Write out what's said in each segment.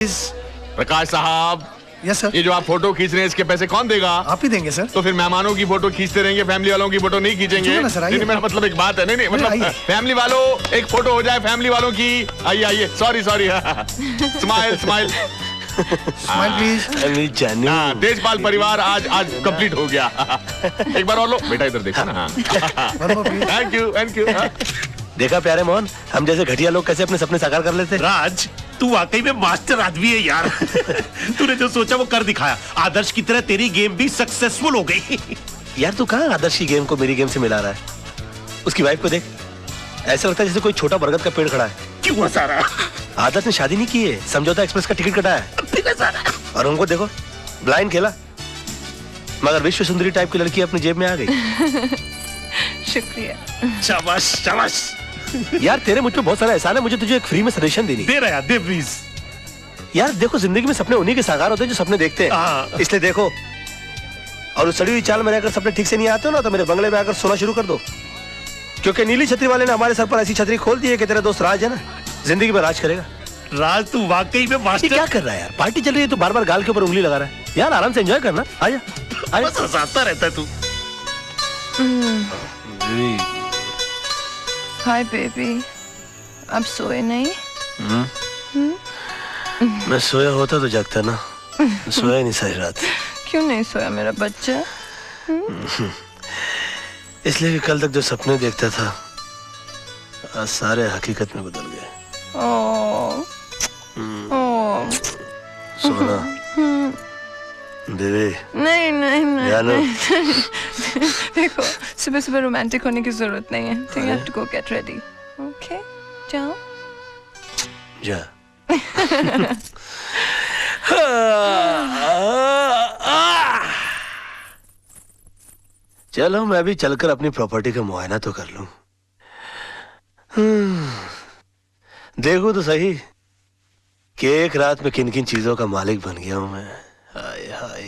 प्रकाश साहब। Yes sir. ये जो आप फोटो खींच रहे हैं इसके पैसे कौन देगा? आप ही देंगे सर। तो फिर मेहमानों की फोटो खींचते रहेंगे, फैमिली वालों की फोटो नहीं खींचेंगे? ना सर, आइए। नहीं, मेरा मतलब एक बात है। नहीं मतलब फैमिली वालों एक फोटो हो जाए फैमिली वालों की। आइए आइए, sorry smile smile smile please. Deshpal परिवार आज कंप्लीट हो गया। एक बार और लो बेटा, इधर देखो ना। Thank you. देखा प्यारे मोहन, हम जैसे घटिया लोग कैसे अपने सपने साकार कर लेते। राज, तू वाकई में मास्टर आदमी है यार। तूने जो सोचा वो कर दिखाया। आदर्श की तरह तेरी गेम भी सक्सेसफुल हो गई। यार तू कहाँ आदर्श की गेम को मेरी गेम से मिला रहा है? उसकी वाइफ को देख, ऐसा लगता है जैसे कोई छोटा बरगद का पेड़ खड़ा है। क्यों हंसा रहा? आदर्श ने शादी नहीं की है, समझौता एक्सप्रेस का टिकट कटा है। और उनको देखो, ब्लाइंड खेला, मगर विश्व सुंदरी टाइप की लड़की अपनी जेब में आ गई। शुक्रिया। शाबाश शाबाश। यार तेरे मुझ पे बहुत सारा एहसान है, मुझे तुझे एक फ्री में सजेशन देनी। दे रहा है, दे प्लीज। यार देखो, जिंदगी में सपने उन्हीं के साकार होते हैं जो सपने देखते हैं, इसलिए देखो। और उस सड़ी हुई चाल में रहकर सपने ठीक से नहीं आते हो ना, तो मेरे बंगले में आकर सोना शुरू कर दो। क्योंकि नीली छतरी वाले ने हमारे सर पर ऐसी छतरी खोल दी है कि तेरा दोस्त राज है ना, जिंदगी में राज करेगा। राज, तू वाकई में मास्टर। क्या कर रहा है यार? पार्टी चल रही है तो बार बार गाल के ऊपर उंगली लगा रहा है। यार आराम से एंजॉय करना। आजा बस हंसाता रहता है तू। हाय बेबी, अब सोए नहीं? मैं सोया होता तो जगता ना, सोया नहीं सारी रात। क्यों नहीं सोया मेरा बच्चा? इसलिए कि कल तक जो सपने देखता था आज सारे हकीकत में बदल गए। सोना देवी। नहीं जानू। देखो, सुबह सुबह रोमांटिक होने की जरूरत नहीं है। ठीक है, have to go get ready. Okay, जाओ जा। चलो मैं भी चलकर अपनी प्रॉपर्टी का मुआयना तो कर लूं। देखो तो सही कि एक रात में किन किन चीजों का मालिक बन गया हूं मैं। हाय हाय।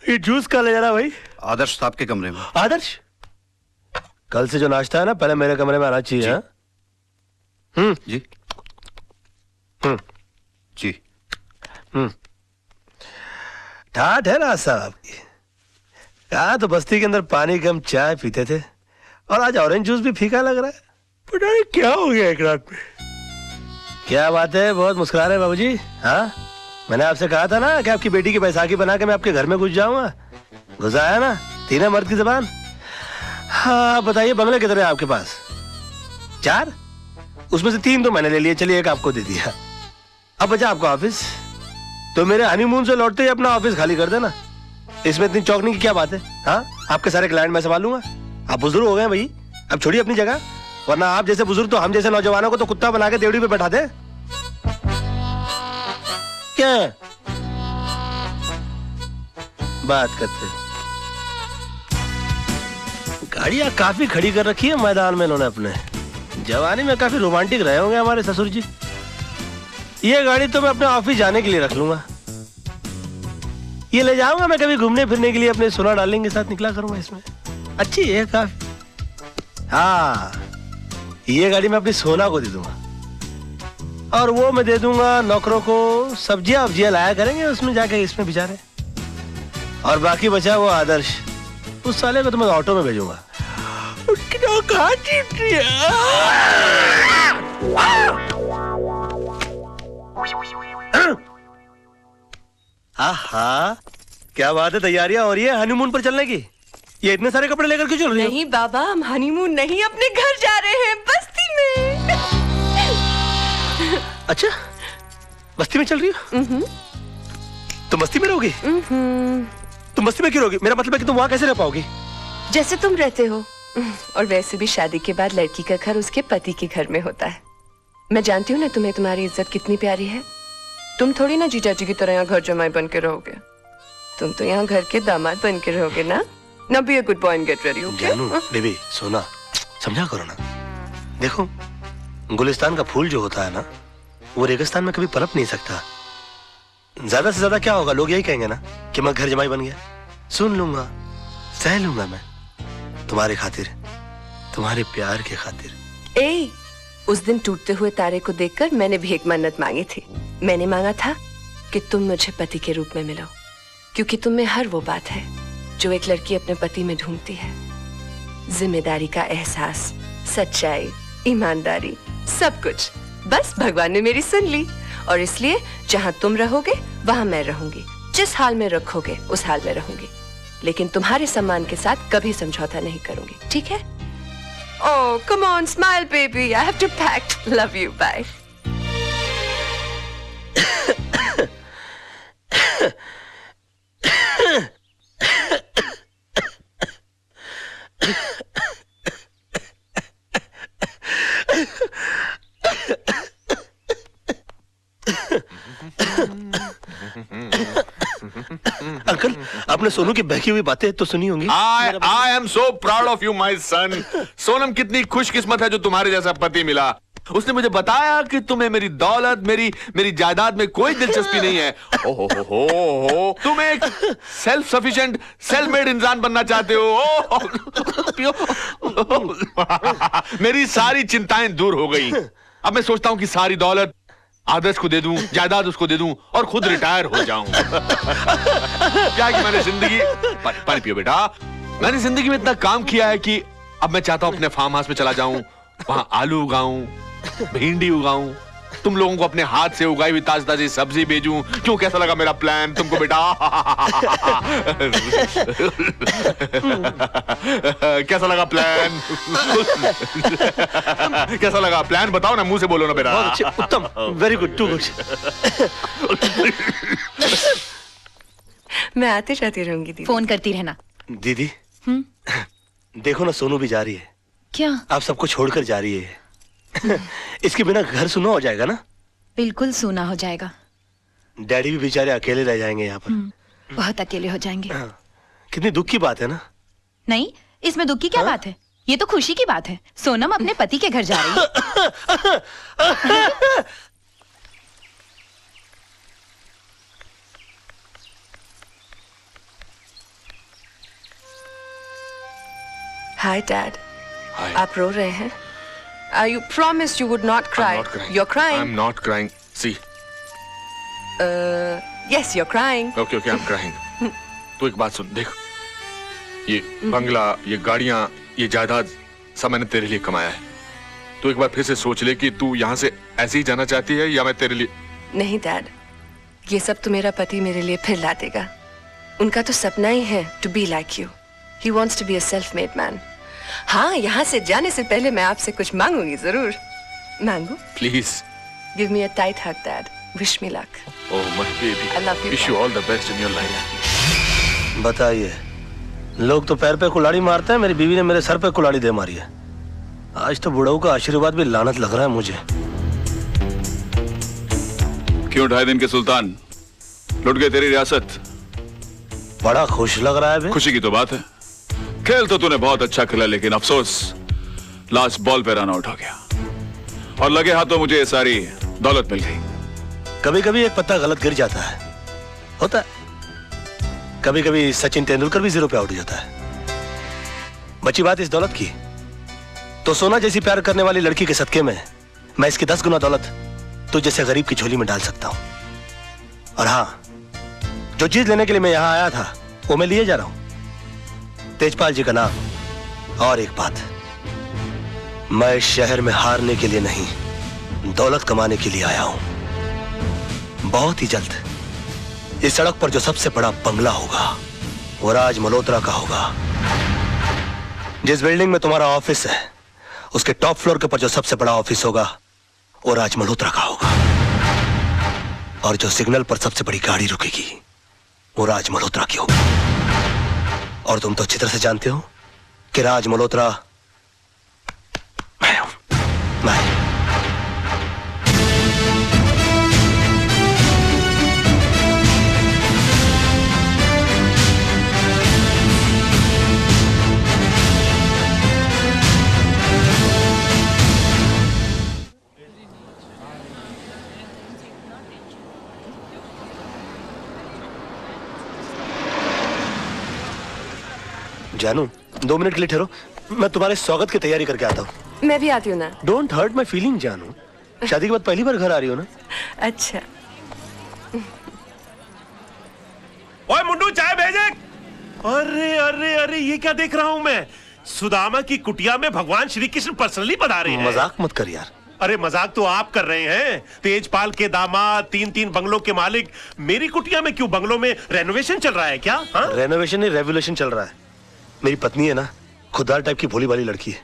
ये जूस कहाँ ले जा रहा भाई? आदर्श साहब के कमरे में। आदर्श, कल से जो नाश्ता है ना, पहले मेरे कमरे में आना चाहिए। हाँ? जी जी। ठाठ है ना साहब की। कहा तो बस्ती के अंदर पानी कम चाय पीते थे, और आज ऑरेंज जूस भी फीका लग रहा है। पता नहीं क्या हो गया एक रात में। क्या बात है, बहुत मुस्कुरा रहे बाबूजी। हाँ, मैंने आपसे कहा था ना कि आपकी बेटी की बैसाखी बना के मैं आपके घर में घुस जाऊंगा। घुस आया ना, तीन मर्द की जबान। हाँ बताइए, बंगले कितने हैं आपके पास? 4? उसमें से 3 तो मैंने ले लिए, चलिए एक आपको दे दिया। अब बचा आपका ऑफिस, तो मेरे हनीमून से लौटते ही अपना ऑफिस खाली कर देना। इसमें इतनी चौंकने की क्या बात है? हाँ, आपके सारे क्लाइंट मैं संभालूंगा। आप बुजुर्ग हो गए भाई, अब छोड़िए अपनी जगह, वरना आप जैसे बुजुर्ग तो हम जैसे नौजवानों को तो कुत्ता बना के देवड़ी पे बैठा दे। क्या बात करते? गाड़ियां काफी खड़ी कर रखी है मैदान में इन्होंने अपने। जवानी में काफी रोमांटिक रहे होंगे हमारे ससुर जी। ये गाड़ी तो मैं अपने ऑफिस जाने के लिए रख लूंगा। ये ले जाऊंगा मैं कभी घूमने फिरने के लिए, अपने सोना डालेंगे साथ निकला करूंगा इसमें। अच्छी है काफी। हाँ, ये गाड़ी मैं अपनी सोना को दे दूंगा, और वो मैं दे दूंगा नौकरों को। सब्जियां वब्जियां लाया करेंगे उसमें जाके, इसमें बेचारे। और बाकी बचा वो आदर्श, उस साले को तो मैं ऑटो में भेजूंगा। आहा, क्या बात है, तैयारियां हो रही है हनीमून पर चलने की? ये इतने सारे कपड़े लेकर क्यों चल रही हो? नहीं बाबा, हम हनीमून नहीं, अपने घर जा रहे हैं, बस्ती में। अच्छा, बस्ती में चल रही हो? तुम बस्ती में रहोगी? तुम बस्ती में क्यों रहोगी? मेरा मतलब है कि तुम वहां कैसे रह पाओगी? जैसे तुम रहते हो। और वैसे भी शादी के बाद लड़की का घर उसके पति के घर में होता है। मैं जानती हूँ ना तुम्हें तुम्हारी इज्जत कितनी प्यारी है। तुम थोड़ी ना जीजा जी की तरह यहाँ घर जमाई बन के रहोगे। तुम तो यहाँ घर के दामाद बन के रहोगे ना। Now be a good boy and get ready, okay? जानू, बेबी, सोना, समझा करो ना। देखो, गुलिस्तान का फूल जो होता है ना, वो रेगिस्तान में कभी पनप नहीं सकता। ज्यादा से ज्यादा क्या होगा, लोग यही कहेंगे ना कि मैं घर जमाई बन गया। सुन लूंगा, सह लूंगा मैं, तुम्हारी खातिर, तुम्हारे प्यार के खातिर। उस दिन टूटते हुए तारे को देखकर मैंने भी एक मन्नत मांगी थी। मैंने मांगा था कि तुम मुझे पति के रूप में मिलो, क्योंकि तुम में हर वो बात है जो एक लड़की अपने पति में ढूंढती है। जिम्मेदारी का एहसास, सच्चाई, ईमानदारी, सब कुछ। बस भगवान ने मेरी सुन ली, और इसलिए जहां तुम रहोगे वहां मैं रहूंगी। जिस हाल में रखोगे उस हाल में रहूंगी, लेकिन तुम्हारे सम्मान के साथ कभी समझौता नहीं करूंगी, ठीक है? Oh, come on, smile, baby. I have to pack. Love you. Bye. Uncle, आपने सोनू की बहकी हुई बातें तो सुनी होंगी। I am so proud of you, my son. Sonam कितनी खुशकिस्मत है जो तुम्हारे जैसा पति मिला। उसने मुझे बताया कि तुम्हें मेरी दौलत, मेरी जायदाद में कोई दिलचस्पी नहीं है। ओहो, तुम एक सेल्फ सफिशिएंट, सेल्फ मेड इंसान बनना चाहते हो। मेरी सारी चिंताएं दूर हो गई। अब मैं सोचता हूँ कि सारी दौलत आदर्श को दे दूं, जायदाद उसको दे दूं और खुद रिटायर हो जाऊं। क्या कि मैंने जिंदगी पानी पियो बेटा, मैंने जिंदगी में इतना काम किया है कि अब मैं चाहता हूं अपने फार्म हाउस में चला जाऊं, वहां आलू उगाऊं, भिंडी उगाऊं, तुम लोगों को अपने हाथ से उगाई हुई ताजी ताजी सब्जी भेजूं। क्यों, कैसा लगा मेरा प्लान तुमको बेटा? कैसा लगा प्लान? कैसा लगा प्लान? बताओ ना, मुंह से बोलो ना बेटा। बहुत अच्छे, उत्तम, वेरी गुड, टू गुड। मैं आती जाती रहूंगी दीदी। फोन करती रहना। दीदी, देखो ना, सोनू भी जा रही है। क्या? आप सबको छोड़कर जा रही है। इसके बिना घर सुना हो जाएगा ना? बिल्कुल सूना हो जाएगा। डैडी भी बेचारे अकेले रह जाएंगे यहाँ पर। बहुत अकेले हो जाएंगे। कितनी दुख की बात है ना? नहीं, इसमें दुख की क्या बात है? ये तो खुशी की बात है। सोनम अपने पति के घर जा रही है। Hi, Dad. Hi. आप रो रहे हैं? You promised you would not cry. I'm not crying. You're crying. I'm not crying. See. Yes, you're crying. Okay, I'm crying. तू एक बात सुन, देख, ये बंगला, ये गाड़ियां, ये जायदाद सब मैंने तेरे लिए कमाया है। तू एक बार फिर से सोच ले कि तू यहाँ से ऐसे ही जाना चाहती है या मैं तेरे लिए। नहीं डैड, ये सब तो मेरा पति मेरे लिए फिर ला देगा। उनका तो सपना ही है to be like you. He wants to be a self made man. हाँ, यहाँ से जाने से पहले मैं आपसे कुछ मांगूंगी जरूर। मांगू? Please give me a tight hug dad. Wish me luck. Oh my baby, I love you, wish you all the best in your life. बताइए, लोग तो पैर पे कुल्हाड़ी मारते हैं, मेरी बीवी ने मेरे सर पे कुल्हाड़ी दे मारी है। आज तो बुढ़ऊ का आशीर्वाद भी लानत लग रहा है मुझे। क्यों 2.5 दिन के सुल्तान लुट गए तेरी रियासत? बड़ा खुश लग रहा है बे। खुशी की तो बात है। खेल तो तूने बहुत अच्छा खेला, लेकिन अफसोस लास्ट बॉल पे रन आउट हो गया और लगे हाथों मुझे ये सारी दौलत मिल गई। कभी कभी एक पत्ता गलत गिर जाता है, होता है। कभी कभी सचिन तेंदुलकर भी 0 पे आउट हो जाता है। बची बात इस दौलत की, तो सोना जैसी प्यार करने वाली लड़की के सदके में मैं इसकी 10 गुना दौलत तो जैसे गरीब की झोली में डाल सकता हूं। और हाँ, जो चीज लेने के लिए मैं यहां आया था वो मैं लिए जा रहा हूं। तेजपाल जी का नाम। और एक बात, मैं इस शहर में हारने के लिए नहीं, दौलत कमाने के लिए आया हूं। बहुत ही जल्द इस सड़क पर जो सबसे बड़ा बंगला होगा वो राज मल्होत्रा का होगा। जिस बिल्डिंग में तुम्हारा ऑफिस है उसके टॉप फ्लोर के ऊपर जो सबसे बड़ा ऑफिस होगा वो राज मल्होत्रा का होगा। और जो सिग्नल पर सबसे बड़ी गाड़ी रुकेगी वो राज मल्होत्रा की होगी। और तुम तो अच्छी तरह से जानते हो कि राज मल्होत्रा मैं हूं। मैं। जानू, 2 मिनट के लिए ठहरो, मैं तुम्हारे स्वागत की तैयारी करके आता हूँ। मैं भी आती हूँ ना। डोंट हर्ट माई फीलिंग जानू। शादी के बाद पहली बार घर आ रही हो ना? अच्छा। ओए मुंडू चाय भेजे। अरे अरे अरे ये क्या देख रहा हूँ मैं? सुदामा की कुटिया में भगवान श्री कृष्ण पर्सनली पधारे हैं। मजाक मत कर यार। अरे मजाक तो आप कर रहे हैं। तेजपाल के दामाद, 3-3 बंगलों के मालिक मेरी कुटिया में क्यों? बंगलों में रेनोवेशन चल रहा है क्या? रेनोवेशन नहीं, रेवोल्यूशन चल रहा है। मेरी पत्नी है ना, खुददार टाइप की भोली भाली लड़की है।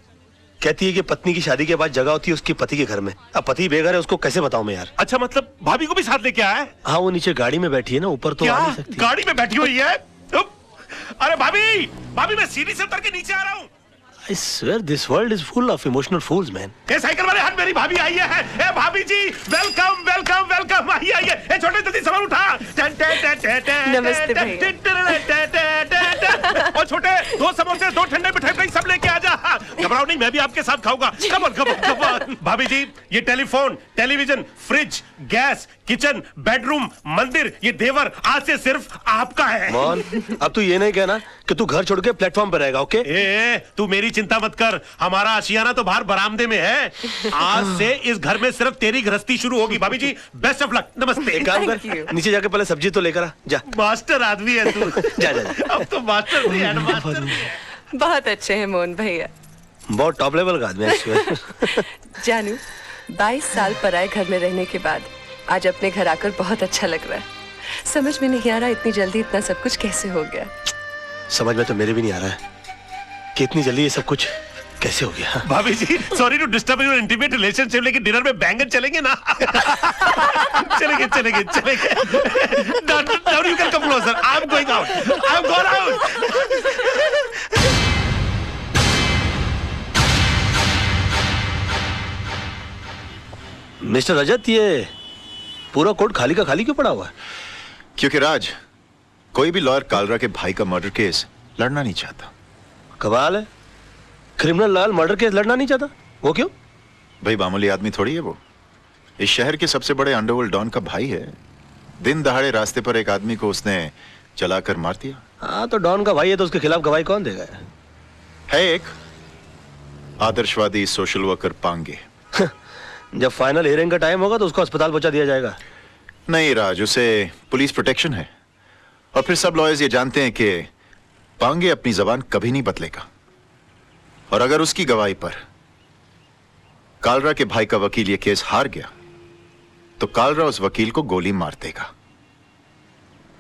कहती है कि पत्नी की शादी के बाद जगह होती है उसके पति के घर में। अब पति बेघर है, उसको कैसे बताऊं मैं यार? अच्छा, मतलब भाभी को भी साथ लेके आया है? हाँ, वो नीचे गाड़ी में बैठी है ना, ऊपर तो क्या? आ नहीं सकती। गाड़ी में बैठी हुई है? अरे भाभी, भाभी मैं सीढ़ी से उतर के नीचे आ रहा हूँ। I swear this world is full of emotional fools, man. A cycle वाले हट, मेरी भाभी आई है। ए भाभी जी, वेलकम वेलकम वेलकम। आइए आइए। ए छोटे जल्दी सामान उठा। नमस्ते भैया। और छोटे 2 समोसे 2 ठंडे मिठाई सब लेके आ जा। घबराओ नहीं, मैं भी आपके साथ खाऊंगा। Come on come on come on. भाभी जी, ये telephone, television, fridge, gas, kitchen, bedroom, मंदिर, ये देवर आज से सिर्फ आपका है। मोहन, अब तू ये नहीं कहना कि तू घर छोड़ के प्लेटफॉर्म पर रहेगा, ओके? ए, तू मेरी चिंता मत कर। हमारा आशियाना तो बाहर बरामदे में है। आज से इस घर में सिर्फ तेरी गृहस्थी शुरू होगी। भाभी जी, बेस्ट ऑफ लक। नमस्ते। एक काम Thank you. कर, नीचे जाके पहले सब्जी तो लेकर आ जा। मास्टर आदमी है तू। जा जा जा। अब तो मास्टर भी है, मास्टर भी है। बहुत अच्छे हैं मोहन भैया। बहुत टॉप लेवल का आदमी है actually। जानू, 22 साल पराए घर में रहने के बाद आज अपने घर आकर बहुत अच्छा लग रहा है। समझ में नहीं आ रहा इतनी जल्दी इतना सब कुछ कैसे हो गया। समझ में तो मेरे भी नहीं आ रहा है कि इतनी जल्दी ये सब कुछ कैसे हो गया। भाभी जी, sorry to disturb your intimate relationship, लेकिन डिनर में बैंगन चलेंगे ना? चलेंगे चलेंगे चलेंगे। Now you can come closer. I'm going out. I'm going out. Mister Rajat, ये पूरा कोर्ट खाली का खाली क्यों पड़ा हुआ है? क्योंकि राज, कोई भी लॉयर कालरा के भाई का मर्डर केस लड़ना नहीं चाहता। कमाल है, क्रिमिनल लॉयर मर्डर केस लड़ना नहीं चाहता। वो क्यों? भाई मामूली आदमी थोड़ी है वो। इस शहर के सबसे बड़े अंडरवर्ल्ड डॉन का भाई है। दिन दहाड़े रास्ते पर एक आदमी को उसने चलाकर मार दिया। हाँ, तो डॉन का भाई है तो उसके खिलाफ गवाही कौन देगा? है एक आदर्शवादी सोशल वर्कर पांगे। जब फाइनल हियरिंग का टाइम होगा तो उसको अस्पताल पहुंचा दिया जाएगा। नहीं राज, उसे पुलिस प्रोटेक्शन है। और फिर सब लॉयर्स ये जानते हैं कि पांगे अपनी जबान कभी नहीं बदलेगा। और अगर उसकी गवाही पर कालरा के भाई का वकील ये केस हार गया तो कालरा उस वकील को गोली मार देगा।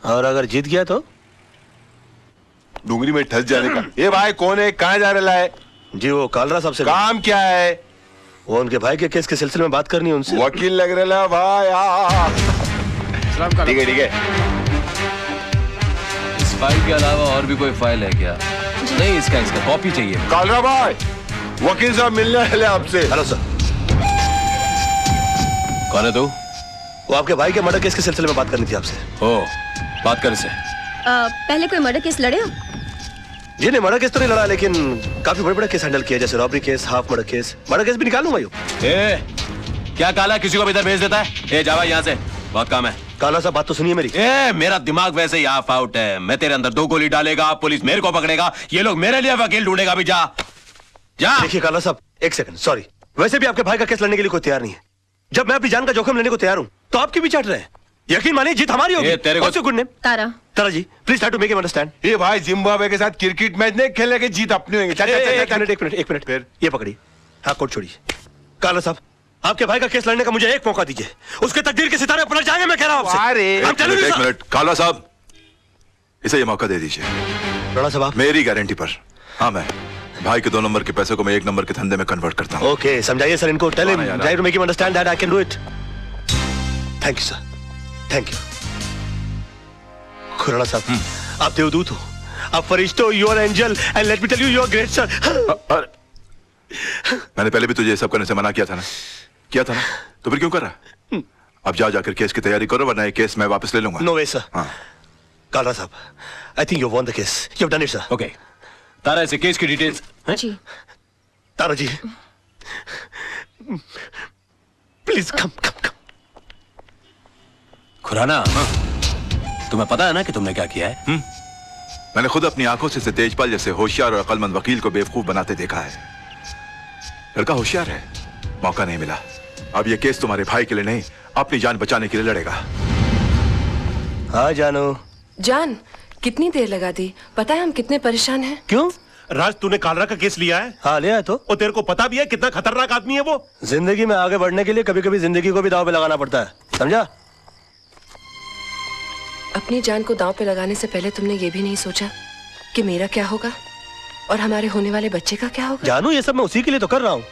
और अगर जीत गया तो? डूंगरी में ठस जाने का। ये भाई कौन है, कहाँ जा रहा है? जी, वो कालरा साहब से। काम क्या है? वो उनके भाई के केस के सिलसिले में बात करनी है उनसे। वकील लग रहा है भाई। ठीक है ठीक है। इस फाइल के अलावा और भी कोई फाइल है क्या? नहीं, इसका कॉपी चाहिए। कालरा भाई, वकील साहब मिलने वाले आपसे। Hello sir. कौन है तू? वो आपके भाई के मर्डर केस के सिलसिले में बात करनी थी आपसे। ओ, बात कर इसे। पहले कोई मर्डर केस लड़े हो? जी नहीं, मर्डर केस तो नहीं लड़ा, लेकिन काफी बड़े बड़े केस हैंडल किया, जैसे robbery case, half murder case. Murder case भी निकालूंगा यूं। क्या काला किसी को भी इधर भेज देता है? ए जावा यहाँ से, बहुत काम है। काला साहब, बात तो सुनिए मेरी। मेरा दिमाग वैसे ही ऑफ आउट है। मैं तेरे अंदर 2 गोली डालेगा, पुलिस मेरे को पकड़ेगा, ये लोग मेरे लिए वकील ढूंढेगा। भी जा जा। देखिए काला साहब, एक सेकंड, सॉरी। वैसे भी आपके भाई का केस लड़ने के लिए कोई तैयार नहीं है। जब मैं अपनी जान का जोखिम लेने को तैयार हूं तो आपकी भी चाट रहे हैं। यकीन मानिए, जीत हमारी होगी। तेरे को good name Tara. Tara ji, please try to make him understand. ये भाई जिम्बाब्वे के साथ क्रिकेट मैच नहीं खेलने के, जीत अपनी होंगे। एक मिनट फिर ये पकड़िए। हाँ, कोर्ट छोड़िए। काला साहब, आपके भाई का केस लड़ने का मुझे एक मौका दीजिए। उसके तकदीर के सितारे पलट जाएंगे, मैं कह रहा हूं आपसे। एक मिनट काला साहब, इसे ये मौका दे दीजिए। राणा साहब, मेरी गारंटी पर। हाँ, मैं भाई के 2 नंबर के पैसे को मैं 1 नंबर के धंधे में कन्वर्ट करता हूँ। ओके, समझाइए सर इनको। टेल हिम, हाँ, यार। Try to make him understand that I can do it. Thank you sir, thank you. Khurana साहब, आप देवदूत हो, आप फरिश्ते हो, you are angel, and let me tell you, you are great sir. मैंने पहले भी तुझे ये सब करने से मना किया था ना? तो फिर क्यों कर रहा? अब जाकर केस की तैयारी करो, वरना ये केस मैं वापस ले लूंगा। No way sir. हाँ। कालरा साहब, I think you won the case, you have done it sir. Okay, Tara ऐसे केस की डिटेल्स। जी। Tara ji, please come come come. Khurana, तुम्हें पता है ना कि तुमने क्या किया है? मैंने खुद अपनी आंखों से तेजपाल जैसे होशियार और अक्लमंद वकील को बेवकूफ बनाते देखा है। लड़का होशियार है, मौका नहीं मिला। अब ये केस तुम्हारे भाई के लिए नहीं, अपनी जान बचाने के लिए लड़ेगा। हाँ जानू। जान, कितनी देर लगा दी? पता है हम कितने परेशान हैं। क्यों? राज, तूने कालरा का केस लिया है? हाँ लिया है तो। और तेरे को पता भी है कितना खतरनाक आदमी है वो? जिंदगी में आगे बढ़ने के लिए कभी कभी जिंदगी को भी दांव पे लगाना पड़ता है, समझा? अपनी जान को दांव पे लगाने से पहले तुमने ये भी नहीं सोचा कि मेरा क्या होगा और हमारे होने वाले बच्चे का क्या होगा? जानू, ये सब मैं उसी के लिए तो कर रहा हूँ।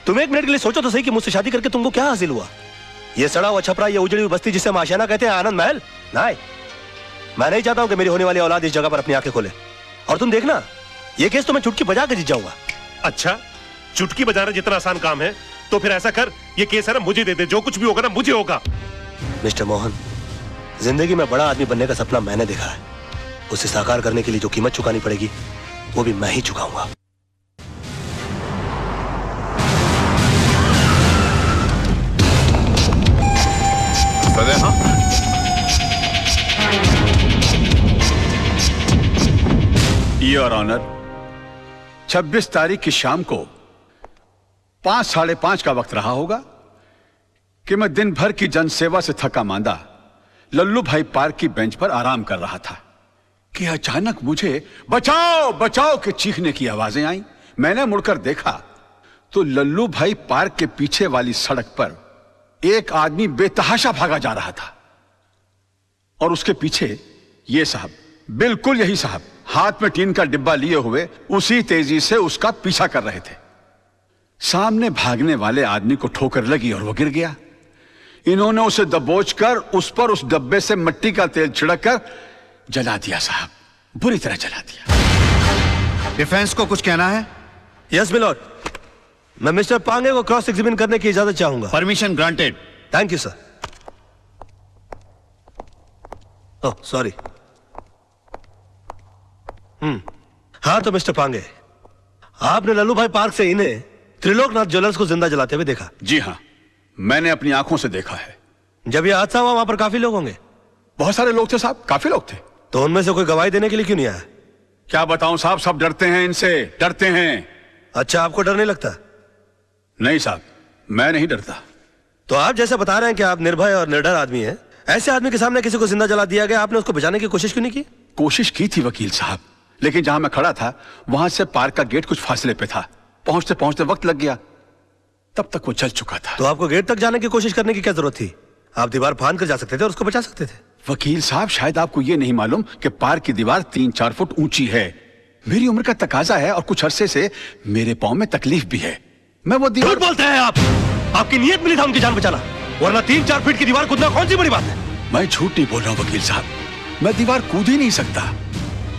तुम एक मिनट के लिए सोचो तो सही कि मुझसे शादी करके तुमको क्या हासिल हुआ? ये सड़ा हुआ छपरा, ये उजड़ी हुई बस्ती जिसे हम आशियाना कहते हैं, आनंद महल? नहीं, मैं नहीं चाहता हूँ कि मेरी होने वाली औलाद इस जगह पर अपनी आंखें खोले। और तुम देखना, ये केस तो मैं चुटकी बजा के जीत जाऊंगा। अच्छा, चुटकी बजाना जितना आसान काम है तो फिर ऐसा कर, ये केस है ना मुझे दे दे, जो कुछ भी होगा ना मुझे होगा। मिस्टर मोहन, जिंदगी में बड़ा आदमी बनने का सपना मैंने देखा है। उसे साकार करने के लिए जो कीमत चुकानी पड़ेगी वो भी मैं ही चुकाऊंगा। योर ऑनर, 26 तारीख की शाम को 5, साढ़े 5 का वक्त रहा होगा कि मैं दिन भर की जनसेवा से थका मांदा लल्लू भाई पार्क की बेंच पर आराम कर रहा था कि अचानक मुझे बचाओ बचाओ के चीखने की आवाजें आई। मैंने मुड़कर देखा तो लल्लू भाई पार्क के पीछे वाली सड़क पर एक आदमी बेतहाशा भागा जा रहा था और उसके पीछे ये साहब, बिल्कुल यही साहब, हाथ में टीन का डिब्बा लिए हुए उसी तेजी से उसका पीछा कर रहे थे। सामने भागने वाले आदमी को ठोकर लगी और वो गिर गया। इन्होंने उसे दबोचकर उस पर उस डब्बे से मिट्टी का तेल छिड़ककर जला दिया साहब, बुरी तरह जला दिया। डिफेंस को कुछ कहना है? यस मिलॉर्ड, मैं मिस्टर पांगे को क्रॉस एग्जामिन करने की इजाजत चाहूंगा। Permission granted. Thank you sir. Oh sorry. हाँ तो मिस्टर पांगे, आपने लल्लू भाई पार्क से इन्हें त्रिलोकनाथ ज्वेलर्स को जिंदा जलाते हुए देखा? जी हाँ, मैंने अपनी आंखों से देखा है। जब यह हादसा हुआ वहां पर काफी लोग होंगे? बहुत सारे लोग थे साहब, काफी लोग थे। तो उनमें से कोई गवाही देने के लिए क्यों नहीं आया? क्या बताऊं साहब, सब डरते हैं इनसे, डरते हैं। अच्छा, आपको डर नहीं लगता? नहीं साहब, मैं नहीं डरता। तो आप जैसे बता रहे हैं कि आप निर्भय और निडर आदमी हैं, ऐसे आदमी के सामने किसी को जिंदा जला दिया गया, आपने उसको बचाने की कोशिश क्यों नहीं की? कोशिश की थी वकील साहब, लेकिन जहां मैं खड़ा था वहां से पार्क का गेट कुछ फासले पे था। पहुंचते पहुंचते वक्त लग गया, तब तक वो जल चुका था। तो आपको गेट तक जाने की कोशिश करने की क्या जरूरत थी? आप दीवार फांद कर जा सकते थे और उसको बचा सकते थे। वकील साहब, शायद आपको ये नहीं मालूम कि पार्क की दीवार 3-4 फुट ऊंची है। मेरी उम्र का तकाजा है और कुछ अरसे से मेरे पांव में तकलीफ भी है। मैं वो दीवार... झूठ बोलते हैं आप। आपकी नीयत मिली था उनकी जान बचाना, वरना 3-4 फीट की दीवार कूदना कौन सी बड़ी बात है? मैं झूठ नहीं बोल रहा हूं वकील साहब, मैं दीवार कूद ही नहीं सकता।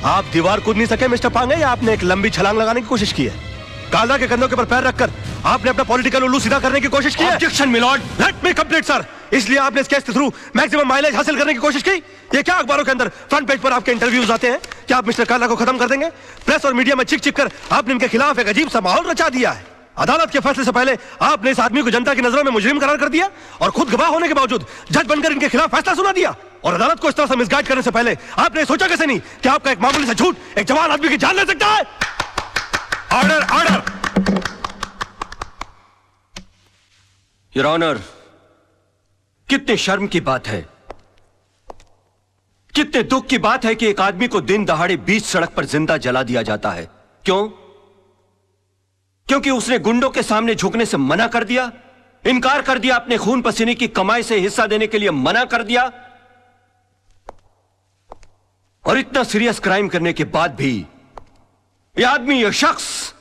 आप दीवार कूद नहीं सके मिस्टर पांगे, या आपने एक लंबी छलांग लगाने की कोशिश की है? कालरा के कंधों के ऊपर पैर रखकर आपने अपना पॉलिटिकल उल्लू सीधा करने की कोशिश की है? Objection milord. Let me complete sir. इसलिए आपने इस केस के थ्रू मैक्सिमम माइलेज हासिल करने की कोशिश की? ये क्या अखबारों के अंदर फ्रंट पेज पर आपके इंटरव्यूज आते हैं? क्या आप मिस्टर कालरा को खत्म कर देंगे? प्रेस और मीडिया में चिक चिक कर आपने इनके खिलाफ एक अजीब सा माहौल रचा दिया है। अदालत के फैसले से पहले आपने इस आदमी को जनता की नजरों में मुजरिम करार कर दिया और खुद गवाह होने के बावजूद जज बनकर इनके खिलाफ फैसला सुना दिया। और अदालत को इस तरह से मिसगाइड करने से पहले आपने सोचा कैसे नहीं कि आपका एक मामूली सा झूठ एक जवान आदमी की जान ले सकता है? Order, order. योर ऑनर, कितने शर्म की बात है, कितने दुख की बात है कि एक आदमी को दिन दहाड़े बीच सड़क पर जिंदा जला दिया जाता है। क्यों? क्योंकि उसने गुंडों के सामने झुकने से मना कर दिया, इनकार कर दिया, अपने खून पसीने की कमाई से हिस्सा देने के लिए मना कर दिया। और इतना सीरियस क्राइम करने के बाद भी यह आदमी, यह शख्स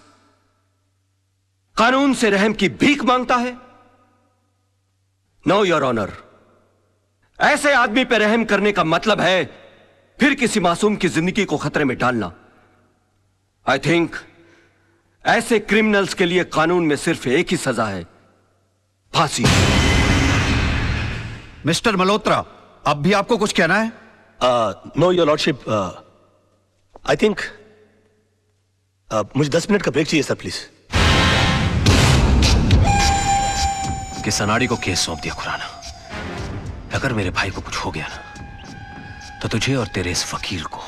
कानून से रहम की भीख मांगता है। नो योर ऑनर, ऐसे आदमी पर रहम करने का मतलब है फिर किसी मासूम की जिंदगी को खतरे में डालना। आई थिंक ऐसे क्रिमिनल्स के लिए कानून में सिर्फ एक ही सजा है, फांसी। मिस्टर मल्होत्रा, अब भी आपको कुछ कहना है? Know your lordship, I think मुझे 10 मिनट का ब्रेक चाहिए सर, प्लीज। कि सनाड़ी को केस सौंप दिया खुराना। अगर मेरे भाई को कुछ हो गया ना तो तुझे और तेरे इस वकील को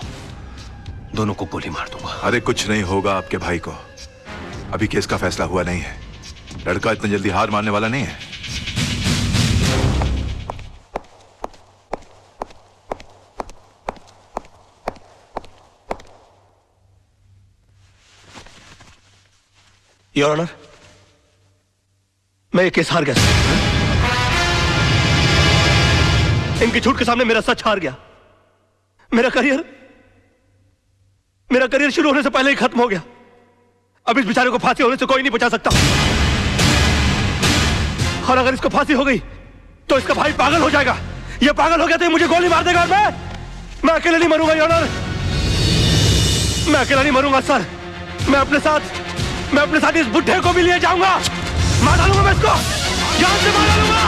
दोनों को गोली मार दूंगा। अरे कुछ नहीं होगा आपके भाई को, अभी केस का फैसला हुआ नहीं है। लड़का इतनी जल्दी हार मानने वाला नहीं है। योर ऑनर, मैं ये केस हार गया। इनकी झूठ के सामने मेरा सच हार गया। मेरा करियर शुरू होने से पहले ही खत्म हो गया। अब इस बेचारे को फांसी होने से कोई नहीं बचा सकता। और अगर इसको फांसी हो गई तो इसका भाई पागल हो जाएगा। ये पागल हो गया तो ये मुझे गोली मार देगा और मैं अकेले नहीं मरूंगा योर ऑनर। मैं अकेला नहीं मरूंगा सर। मैं अपने साथ इस बुढ़े को भी लिए जाऊंगा। मार डालूंगा मैं इसको, जान से मार डालूंगा।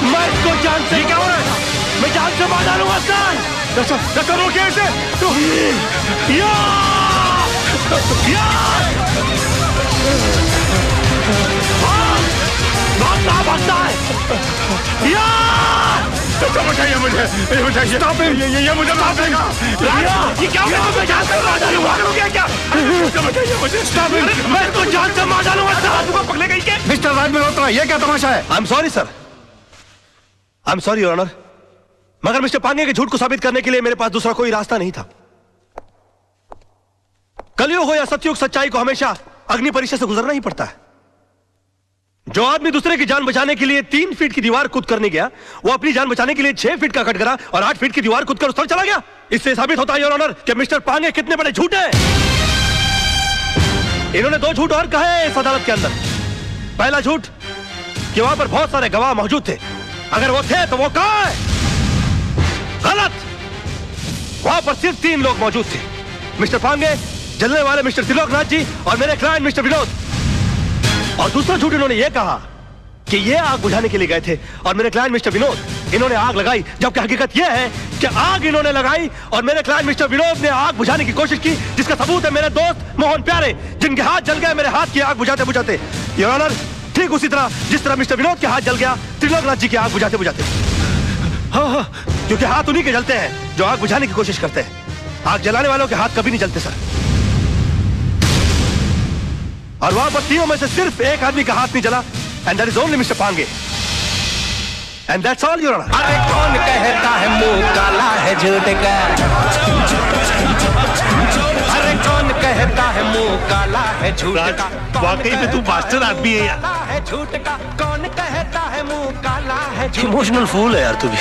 मैं इसको जान से, क्या हो रहा है? मैं जान से मार डालूंगा सर। डॉक्टर रोकिए इसे। भागता है। बताइए मुझे, ये मुझे मार देगा। ये क्या हो गया? मैं जान से मार डालूंगा। क्या? बताइए मुझे। मैं इसको जान से मार डालूंगा सर। पकड़े गई क्या? मिस्टर राज मल्होत्रा, ये क्या तमाशा है? I am sorry sir, I am sorry your honour, मगर मिस्टर पांगे के झूठ को साबित करने के लिए मेरे पास दूसरा कोई रास्ता नहीं था। कलयुग हो या सतयुग, सच्चाई को हमेशा अग्नि परीक्षा से गुजरना ही पड़ता है। जो आदमी दूसरे की जान बचाने के लिए 3 फीट की दीवार कूद करने गया, वो अपनी जान बचाने के लिए 6 फीट का कटघरा और 8 फीट की दीवार कूद कर उस तरफ चला गया। इससे साबित होता है योर ऑनर कि मिस्टर पांगे कितने बड़े झूठ हैं। इन्होंने 2 झूठ और कहे इस अदालत के अंदर। पहला झूठ कि वहां पर बहुत सारे गवाह मौजूद थे। अगर वो थे तो वो कहां है? गलत। वहां पर सिर्फ 3 लोग मौजूद थे, मिस्टर पांगे, जलने वाले मिस्टर त्रिलोकनाथ जी और मेरे क्लाइंट मिस्टर विनोद। और दूसरा झूठ इन्होंने ये कहा कि ये आग बुझाने के लिए गए थे और मेरे क्लाइंट मिस्टर विनोद, इन्होंने आग लगाई, जबकि हकीकत यह है कि आग इन्होंने लगाई और मेरे क्लाइंट मिस्टर विनोद ने आग बुझाने की कोशिश की, जिसका सबूत है मेरे दोस्त मोहन प्यारे, जिनके हाथ जल गए मेरे हाथ की आग बुझाते बुझाते। योर ऑनर, ठीक उसी तरह जिस तरह मिस्टर विनोद के हाथ जल गया त्रिलोकनाथ जी की आग बुझाते बुझाते। हाँ, क्योंकि हाथ उन्हीं के जलते हैं जो आग बुझाने की कोशिश करते हैं। आग जलाने वालों के हाथ कभी नहीं जलते सर। और वहां पर तीनों में से सिर्फ एक आदमी का हाथ नहीं जला, and that is only mister Pange, and that's all your honour. अरे कौन कहता है मुंह काला है झूठ का? अरे कौन कहता है मुंह काला है झूठ का? वाकई में तू मास्टर आदमी है यार। झूठ का कौन कहता है मुंह काला है? इमोशनल फूल है यार तू भी।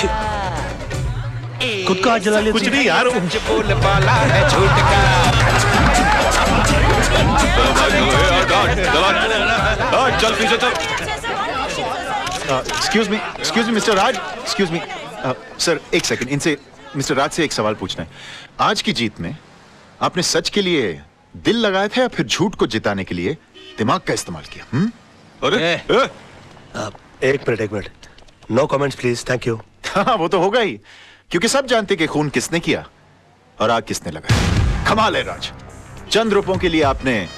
खुद का हाथ जला लिया। कुछ नहीं यार, बोल वाला है झूठ का। चल पीछे चल। एक्सक्यूज मी मिस्टर राज, एक्सक्यूज मी सर, एक सेकंड, इनसे मिस्टर राज से एक सवाल पूछना है। आज की जीत में आपने सच के लिए दिल लगाया था या फिर झूठ को जिताने के लिए दिमाग का इस्तेमाल किया? अरे एक minute, no comments please, thank you. हाँ, वो तो होगा ही, क्योंकि सब जानते कि खून किसने किया और आग किसने लगाई। कमाल है राज, चंद रुपयों के लिए आपने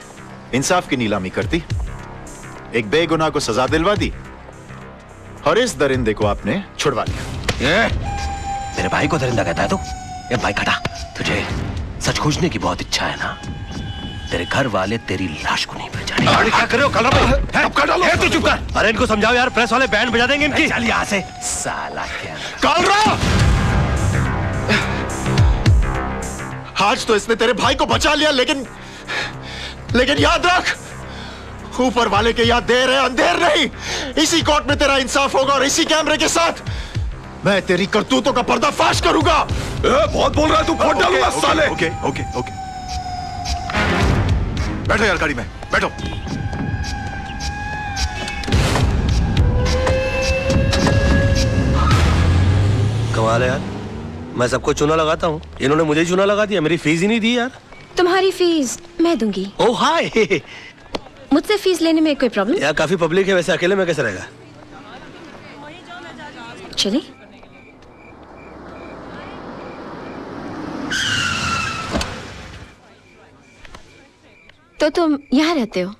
इंसाफ की नीलामी कर दी, एक बेगुनाह को सजा दिलवा दी और इस दरिंदे को आपने छुड़वा लिया। मेरे भाई को दरिंदा कहता है तू? ये भाई खटा, तुझे सच खोजने की बहुत इच्छा है ना? तेरे घर वाले तेरी लाश को नहीं पहचानेंगे। अरे क्या कर रहे हो? कल डालो। तू चुप कर। अरे इनको समझाओ यार, प्रेस वाले बैंड बजा देंगे इनकी। चल यहाँ से साला। क्या आज तो इसने तेरे भाई को बचा लिया, लेकिन याद रख, ऊपर वाले के याद देर है अंधेर नहीं। इसी कोर्ट में तेरा इंसाफ होगा और इसी कैमरे के साथ मैं तेरी करतूतों का पर्दाफाश करूंगा। बहुत बोल रहा है तू, फोड़ डालूंगा साले। ओके। बैठो यार गाड़ी में, बैठो। कमाल है यार, मैं सबको चूना लगाता हूँ, इन्होंने मुझे चूना लगा दिया। मेरी फीस ही नहीं दी यार। तुम्हारी फीस मैं दूंगी। ओह हाय। मुझसे फीस लेने में कोई प्रॉब्लम? यार काफी पब्लिक है, वैसे अकेले में कैसे रहेगा? चलिए। तो तुम यहाँ रहते हो?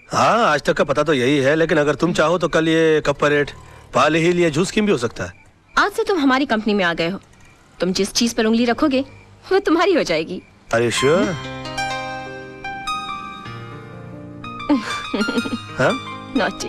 हाँ, आज तक का पता तो यही है, लेकिन अगर तुम चाहो तो कल ये कप परेड, पाल हिल या जूस स्कीम भी हो सकता है। आज से तुम हमारी कंपनी में आ गए हो। तुम जिस चीज पर उंगली रखोगे वो तुम्हारी हो जाएगी। Are you sure? Huh? Naughty.